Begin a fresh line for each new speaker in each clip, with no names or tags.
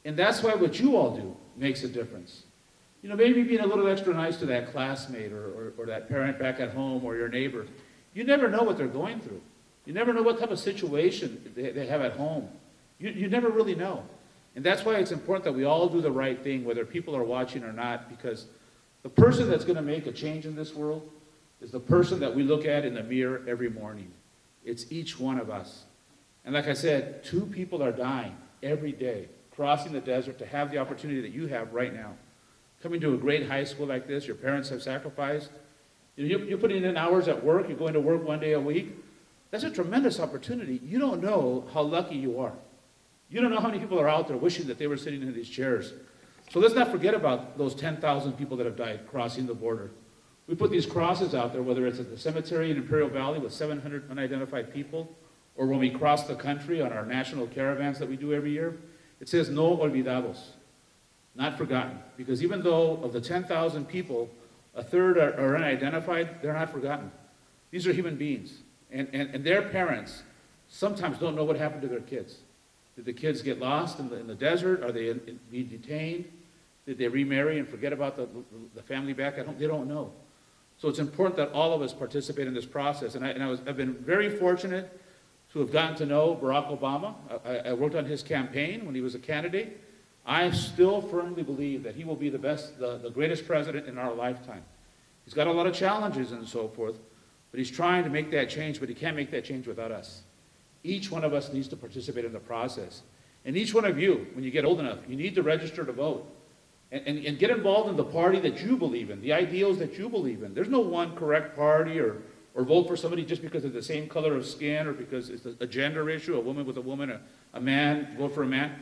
And that's why what you all do makes a difference. You know, maybe being a little extra nice to that classmate or that parent back at home or your neighbor. You never know what they're going through. You never know what type of situation they have at home. You never really know. And that's why it's important that we all do the right thing, whether people are watching or not, because the person that's going to make a change in this world is the person that we look at in the mirror every morning. It's each one of us. And like I said, 2 people are dying every day, crossing the desert to have the opportunity that you have right now. Coming to a great high school like this, your parents have sacrificed. You're putting in hours at work, you're going to work 1 day a week. That's a tremendous opportunity. You don't know how lucky you are. You don't know how many people are out there wishing that they were sitting in these chairs. So let's not forget about those 10,000 people that have died crossing the border. We put these crosses out there, whether it's at the cemetery in Imperial Valley with 700 unidentified people, or when we cross the country on our national caravans that we do every year. It says, no olvidados, not forgotten. Because even though of the 10,000 people, a third are unidentified, they're not forgotten. These are human beings. And their parents sometimes don't know what happened to their kids. Did the kids get lost in the desert? Are they be detained? Did they remarry and forget about the family back at home? They don't know. So it's important that all of us participate in this process. And I've been very fortunate to have gotten to know Barack Obama. I worked on his campaign when he was a candidate. I still firmly believe that he will be the greatest president in our lifetime. He's got a lot of challenges and so forth, but he's trying to make that change, but he can't make that change without us. Each one of us needs to participate in the process. And each one of you, when you get old enough, you need to register to vote. And get involved in the party that you believe in, the ideals that you believe in. There's no one correct party or vote for somebody just because they're the same color of skin or because it's a gender issue, a woman with a woman, a man, vote for a man.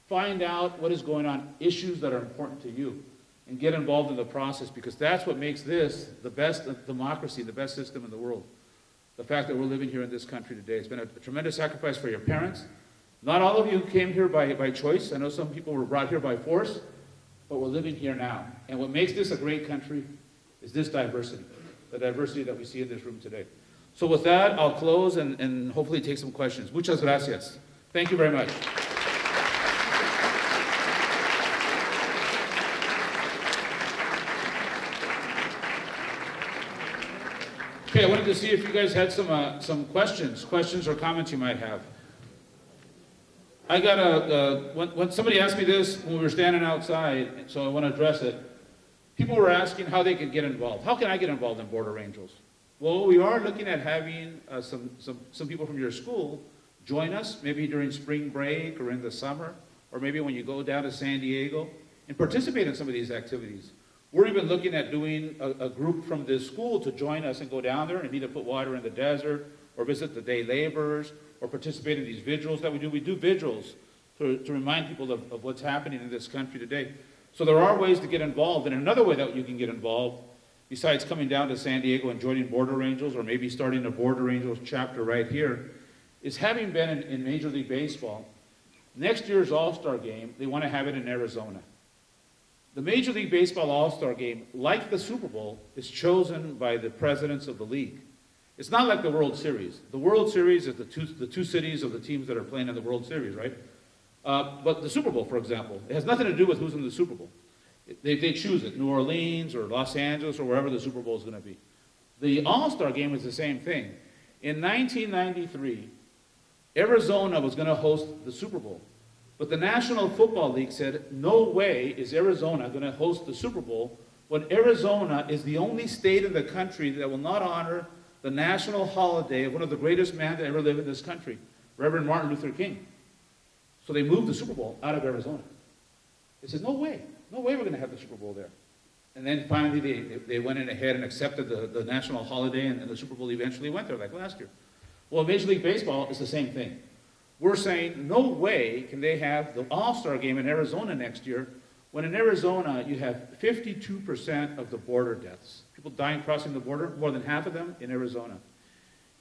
Find out what is going on, issues that are important to you, and get involved in the process, because that's what makes this the best democracy, the best system in the world. The fact that we're living here in this country today. It's been a tremendous sacrifice for your parents. Not all of you came here by choice. I know some people were brought here by force, but we're living here now. And what makes this a great country is this diversity, the diversity that we see in this room today. So with that, I'll close and hopefully take some questions. Muchas gracias. Thank you very much. Okay, I wanted to see if you guys had some questions or comments you might have. I got when somebody asked me this when we were standing outside, so I want to address it. People were asking how they could get involved. How can I get involved in Border Angels? Well, we are looking at having some people from your school join us, maybe during spring break or in the summer, or maybe when you go down to San Diego and participate in some of these activities. We're even looking at doing a group from this school to join us and go down there and either put water in the desert or visit the day laborers or participate in these vigils that we do. We do vigils to remind people of what's happening in this country today. So there are ways to get involved. And another way that you can get involved, besides coming down to San Diego and joining Border Angels or maybe starting a Border Angels chapter right here, is having been in Major League Baseball, next year's All-Star game, they want to have it in Arizona. The Major League Baseball All-Star Game, like the Super Bowl, is chosen by the presidents of the league. It's not like the World Series. The World Series is the two cities of the teams that are playing in the World Series, right? But the Super Bowl, for example, it has nothing to do with who's in the Super Bowl. They choose it, New Orleans or Los Angeles or wherever the Super Bowl is going to be. The All-Star Game is the same thing. In 1993, Arizona was going to host the Super Bowl. But the National Football League said, no way is Arizona going to host the Super Bowl when Arizona is the only state in the country that will not honor the national holiday of one of the greatest men to ever live in this country, Reverend Martin Luther King. So they moved the Super Bowl out of Arizona. They said, no way we're going to have the Super Bowl there. And then finally they went in ahead and accepted the national holiday, and the Super Bowl eventually went there like last year. Well, Major League Baseball is the same thing. We're saying no way can they have the All-Star game in Arizona next year when in Arizona you have 52% of the border deaths. People dying crossing the border, more than half of them in Arizona.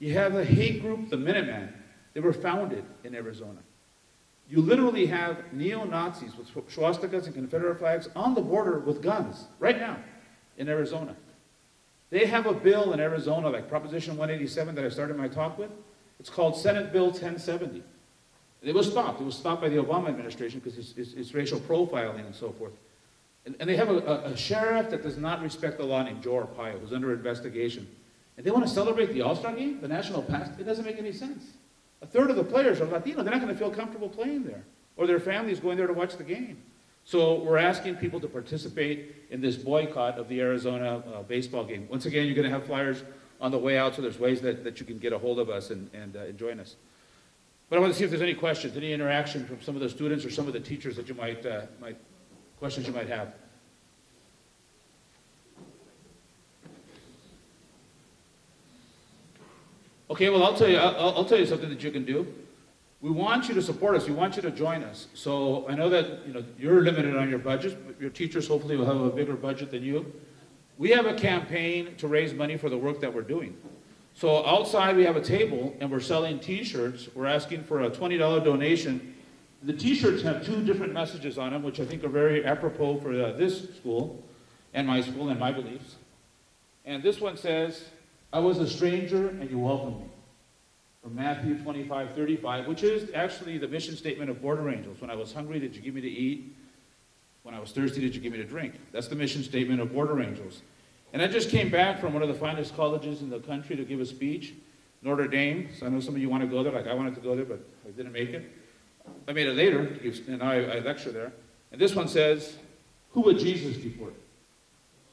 You have a hate group, the Minutemen. They were founded in Arizona. You literally have neo-Nazis with swastikas and Confederate flags on the border with guns right now in Arizona. They have a bill in Arizona, like Proposition 187 that I started my talk with. It's called Senate Bill 1070. It was stopped. It was stopped by the Obama administration because it's racial profiling and so forth. And they have a sheriff that does not respect the law named Joe Arpaio, who's under investigation. And they want to celebrate the All-Star game, the national past. It doesn't make any sense. A third of the players are Latino. They're not going to feel comfortable playing there. Or their families going there to watch the game. So we're asking people to participate in this boycott of the Arizona baseball game. Once again, you're going to have flyers on the way out, so there's ways that you can get a hold of us and join us. But I want to see if there's any questions, any interaction from some of the students or some of the teachers that you questions you might have. Okay, well, I'll tell you something that you can do. We want you to support us. We want you to join us. So I know that you're limited on your budget, but your teachers hopefully will have a bigger budget than you. We have a campaign to raise money for the work that we're doing. So outside we have a table and we're selling t-shirts. We're asking for a $20 donation. The t-shirts have two different messages on them, which I think are very apropos for this school and my beliefs. And this one says, "I was a stranger and you welcomed me." From Matthew 25:35, which is actually the mission statement of Border Angels. When I was hungry, did you give me to eat? When I was thirsty, did you give me to drink? That's the mission statement of Border Angels. And I just came back from one of the finest colleges in the country to give a speech, Notre Dame. So I know some of you want to go there, like I wanted to go there, but I didn't make it. I made it later, and now I lecture there. And this one says, "Who would Jesus deport?"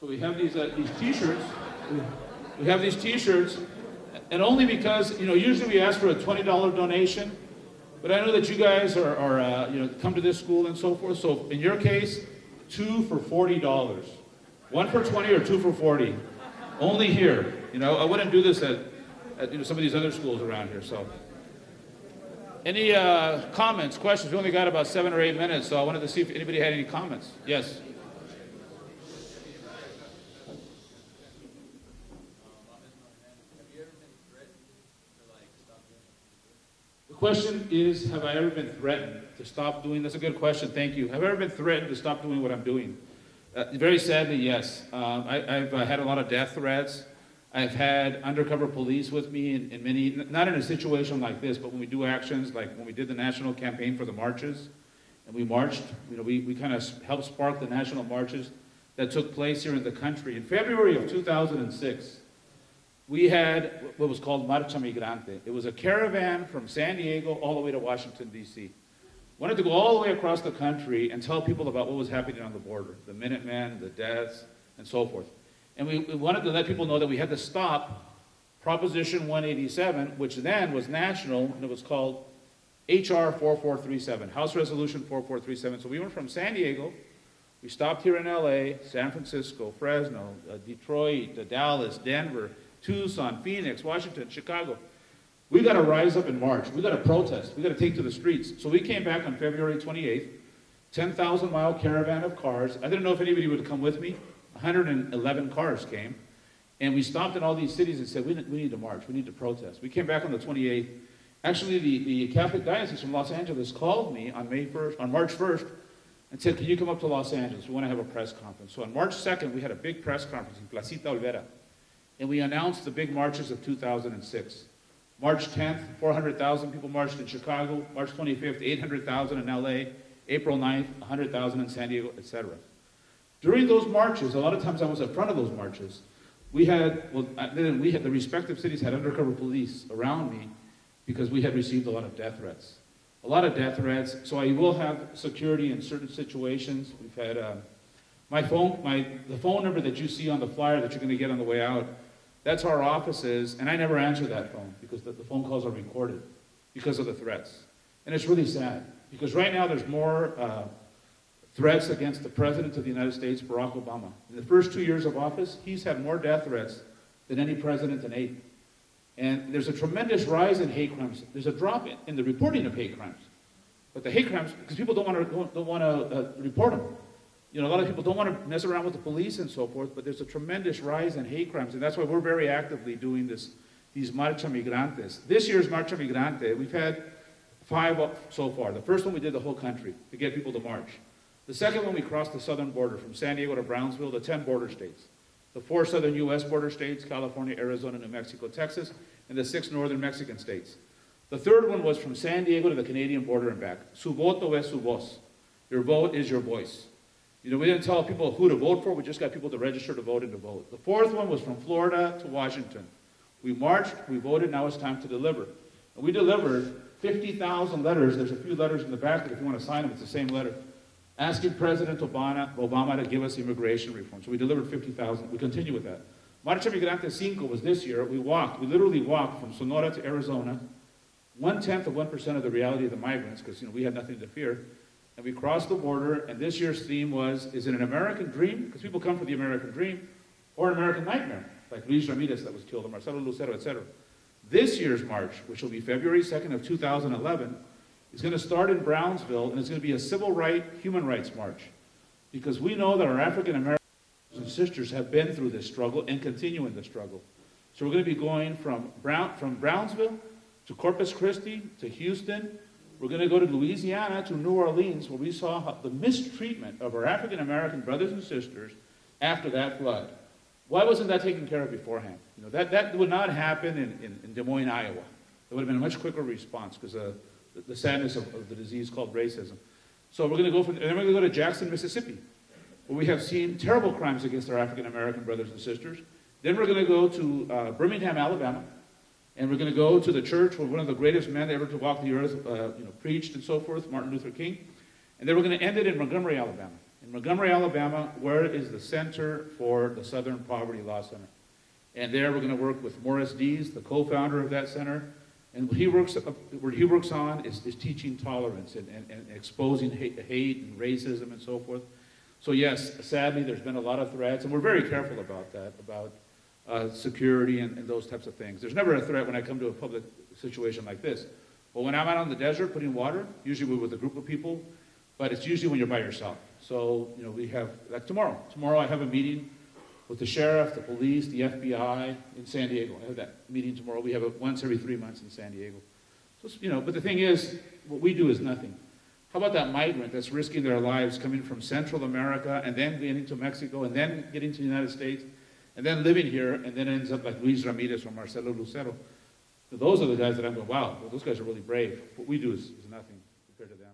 So we have these t-shirts. We have these t-shirts. And only because, usually we ask for a $20 donation, but I know that you guys are come to this school and so forth. So in your case, 2 for $40. 1 for 20 or 2 for 40. Only here. I wouldn't do this at some of these other schools around here. So, any comments, questions? We only got about 7 or 8 minutes, so I wanted to see if anybody had any comments. Yes. The question is, have I ever been threatened to stop doing? That's a good question, thank you. Have I ever been threatened to stop doing what I'm doing? Very sadly, yes. I've had a lot of death threats. I've had undercover police with me in many, not in a situation like this, but when we do actions, like when we did the national campaign for the marches, and we marched, we kind of helped spark the national marches that took place here in the country. In February of 2006, we had what was called Marcha Migrante. It was a caravan from San Diego all the way to Washington, D.C. Wanted to go all the way across the country and tell people about what was happening on the border, the Minutemen, the deaths, and so forth. And we wanted to let people know that we had to stop Proposition 187, which then was national, and it was called HR 4437, House Resolution 4437. So we went from San Diego, we stopped here in LA, San Francisco, Fresno, Detroit, Dallas, Denver, Tucson, Phoenix, Washington, Chicago. We got to rise up and march. We got to protest. We got to take to the streets. So we came back on February 28th, 10,000-mile caravan of cars. I didn't know if anybody would come with me. 111 cars came. And we stopped in all these cities and said, we need to march. We need to protest. We came back on the 28th. Actually, the Catholic Diocese from Los Angeles called me on March 1st and said, can you come up to Los Angeles? We want to have a press conference. So on March 2nd, we had a big press conference in Placita Olvera. And we announced the big marches of 2006. March 10th, 400,000 people marched in Chicago. March 25th, 800,000 in LA. April 9th, 100,000 in San Diego, etc. During those marches, a lot of times I was in front of those marches. The respective cities had undercover police around me because we had received a lot of death threats. A lot of death threats, so I will have security in certain situations. We've had the phone number that you see on the flyer that you're going to get on the way out. That's our offices, and I never answer that phone because the phone calls are recorded because of the threats. And it's really sad because right now there's more threats against the President of the United States, Barack Obama. In the first 2 years of office, he's had more death threats than any president in 8. And there's a tremendous rise in hate crimes. There's a drop in the reporting of hate crimes. But the hate crimes, because people don't want to report them. A lot of people don't want to mess around with the police and so forth, but there's a tremendous rise in hate crimes, and that's why we're very actively doing these Marcha Migrantes. This year's Marcha Migrante, we've had 5 so far. The first one we did the whole country to get people to march. The second one we crossed the southern border from San Diego to Brownsville, the 10 border states. The 4 southern U.S. border states, California, Arizona, New Mexico, Texas, and the 6 northern Mexican states. The third one was from San Diego to the Canadian border and back. Su voto es su voz. Your vote is your voice. You know, we didn't tell people who to vote for, we just got people to register to vote and to vote. The fourth one was from Florida to Washington. We marched, we voted, now it's time to deliver. And we delivered 50,000 letters. There's a few letters in the back, but if you want to sign them, it's the same letter, asking President Obama to give us immigration reform. So we delivered 50,000. We continue with that. Marcha Migrante 5 was this year. We literally walked from Sonora to Arizona, 0.1% of the reality of the migrants, because we had nothing to fear. And we crossed the border, and this year's theme was, is it an American dream? Because people come for the American dream, or an American nightmare, like Luis Ramirez that was killed, or Marcelo Lucero, etc. This year's march, which will be February 2nd of 2011, is going to start in Brownsville, and it's going to be a human rights march. Because we know that our African American brothers and sisters have been through this struggle and continue in the struggle. So we're going to be going from Brownsville to Corpus Christi to Houston. We're going to go to Louisiana, to New Orleans, where we saw the mistreatment of our African American brothers and sisters after that flood. Why wasn't that taken care of beforehand? That would not happen in Des Moines, Iowa. There would have been a much quicker response because of the sadness of the disease called racism. So we're going to go and then we're going to go to Jackson, Mississippi, where we have seen terrible crimes against our African American brothers and sisters. Then we're going to go to Birmingham, Alabama, and we're going to go to the church where one of the greatest men ever to walk the earth, preached and so forth, Martin Luther King. And then we're going to end it in Montgomery, Alabama. In Montgomery, Alabama, where is the center for the Southern Poverty Law Center. And there we're going to work with Morris Dees, the co-founder of that center. And what he works on is teaching tolerance and exposing hate and racism and so forth. So yes, sadly, there's been a lot of threats, and we're very careful about that, about security and those types of things. There's never a threat when I come to a public situation like this. But when I'm out on the desert putting water, usually we're with a group of people, but it's usually when you're by yourself. So, we have, like tomorrow. Tomorrow I have a meeting with the sheriff, the police, the FBI in San Diego. I have that meeting tomorrow. We have it once every 3 months in San Diego. So, but the thing is, what we do is nothing. How about that migrant that's risking their lives coming from Central America and then getting to Mexico and then getting to the United States and then living here and then ends up like Luis Ramirez or Marcelo Lucero? Those are the guys that I'm going, wow, well, those guys are really brave. What we do is nothing compared to them.